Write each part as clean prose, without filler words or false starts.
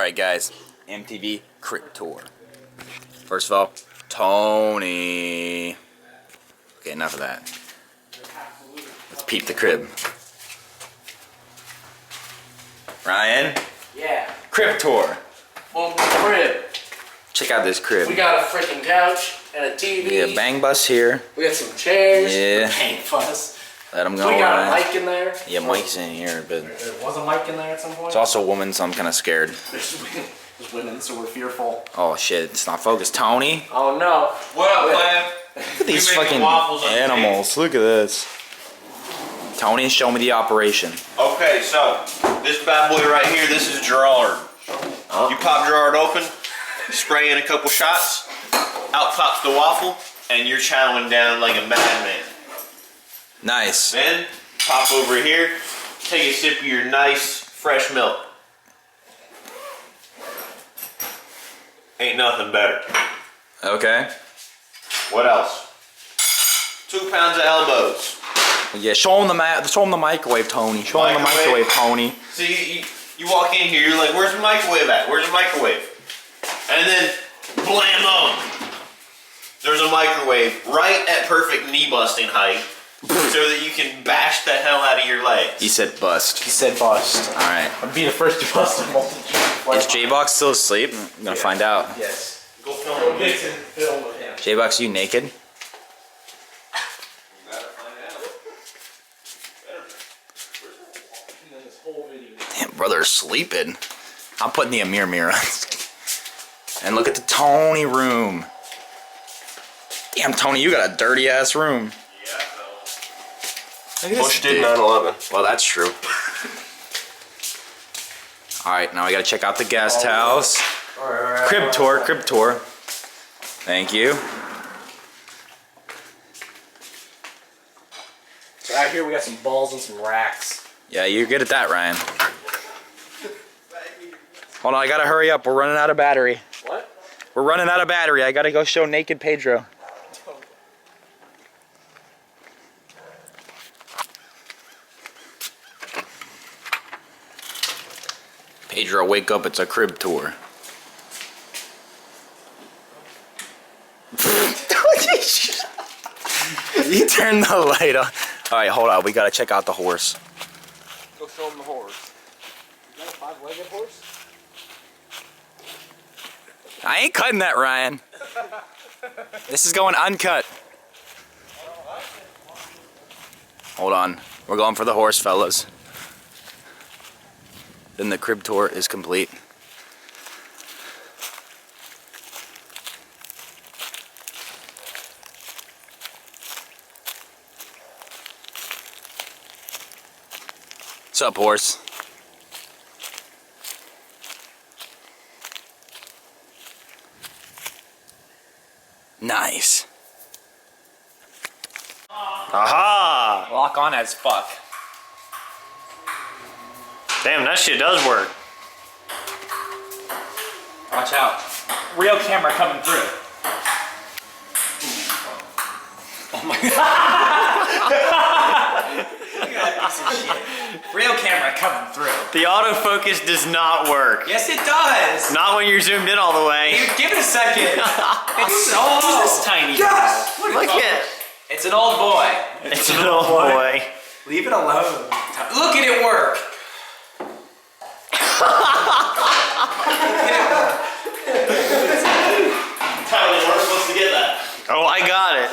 Alright guys, MTV Crib Tour. First of all, Tony. Okay, enough of that. Let's peep the crib. Ryan? Yeah. Crib Tour. Well, crib. Check out this crib. We got a freaking couch and a TV. Yeah, bang bus here. We got some chairs. Yeah. Bang bus. Let them go. We got Ryan. a mic in there. Yeah, Mike's in here, but There was a mic in there at some point. it's also a woman, so I'm kind of scared. There's women, so we're fearful. Oh shit, it's not focused. Tony? Oh no. What up, man? Look at these fucking animals. Look at this. Tony, show me the operation. Okay, so this bad boy right here, this is Gerard. You pop Gerard open, spray in a couple shots, out pops the waffle, and you're chowing down like a madman. Nice. Then pop over here, take a sip of your nice fresh milk. Ain't nothing better. Okay. What else? 2 pounds of elbows. Yeah, show him the microwave, Tony. Show him the microwave, Tony. See, you walk in here, you're like, where's the microwave at? Where's the microwave? And then, blammo! There's a microwave right at perfect knee busting height so that you can bash the hell out of your legs. He said bust. He said bust. Alright. I'd be the first to bust him. Is J-Box still asleep? I'm gonna find out. Yes. Go film him. Film with him. J-Box, you naked? You gotta find out. This whole video. Damn, brother's sleeping. I'm putting the Amir mirror on. And look at the Tony room. Damn, Tony, you got a dirty ass room. Yeah, Look at this Bush did dude. 9/11. Well, that's true. Alright, now we gotta check out the guest house. Crib tour, crib tour. Thank you. So out here we got some balls and some racks. Yeah, you're good at that, Ryan. Hold on, I gotta hurry up. We're running out of battery. What? We're running out of battery. I gotta go show naked Pedro. Pedro, wake up. It's a crib tour. You turned the light on. Alright, hold on. We gotta check out the horse. Go show him the horse. Is that a 5-legged horse? I ain't cutting that, Ryan. This is going uncut. Hold on. We're going for the horse, fellas. Then the crib tour is complete. What's up, horse? Nice. Aha! Lock on as fuck. Damn, that shit does work. Watch out. Real camera coming through. Oh my god. Look at that piece of shit. Real camera coming through. The autofocus does not work. Yes, it does. Not when you're zoomed in all the way. Dude, give it a second. It's so this tiny. Yes. Look at It's an old boy. it's an old boy. Leave it alone. Look at it work. Tyler, we're supposed to get that. Oh, I got it.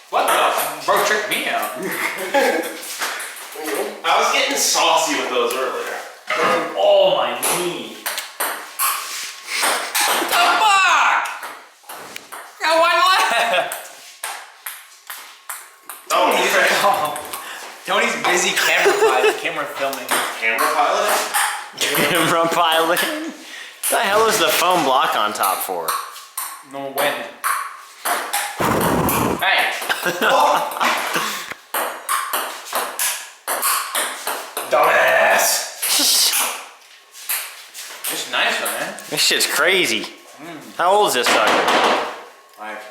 What the? Bro, tricked me out. I was getting saucy with those earlier. Oh my knee. What the fuck? Got one left. Oh, Tony's busy camera filming. camera pilot? Camera pilot? What the hell is the foam block on top for? No wind. Hey. Dumbass. It's nice one, man. This shit's crazy. How old is this sucker? Like,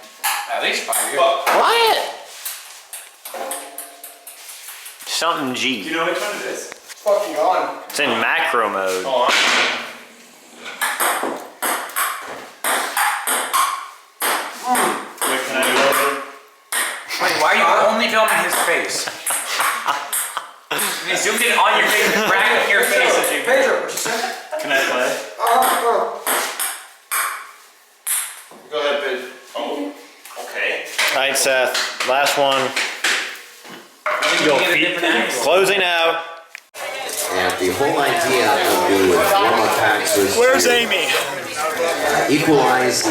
at least 5 years. What? Something G. Do you know which one it is? fucking on. It's in macro mode. Hold on. Wait, can I do that? Wait, why are you only filming his face? You zoomed in on your face, bragging your face as you. Pedro, what you said? Can I play? Go ahead, Biz. Oh. Okay. Alright, Seth. Last one. You get a different angle. Closing out. And the whole idea of the warm-up packs was Where's to Amy? equalize the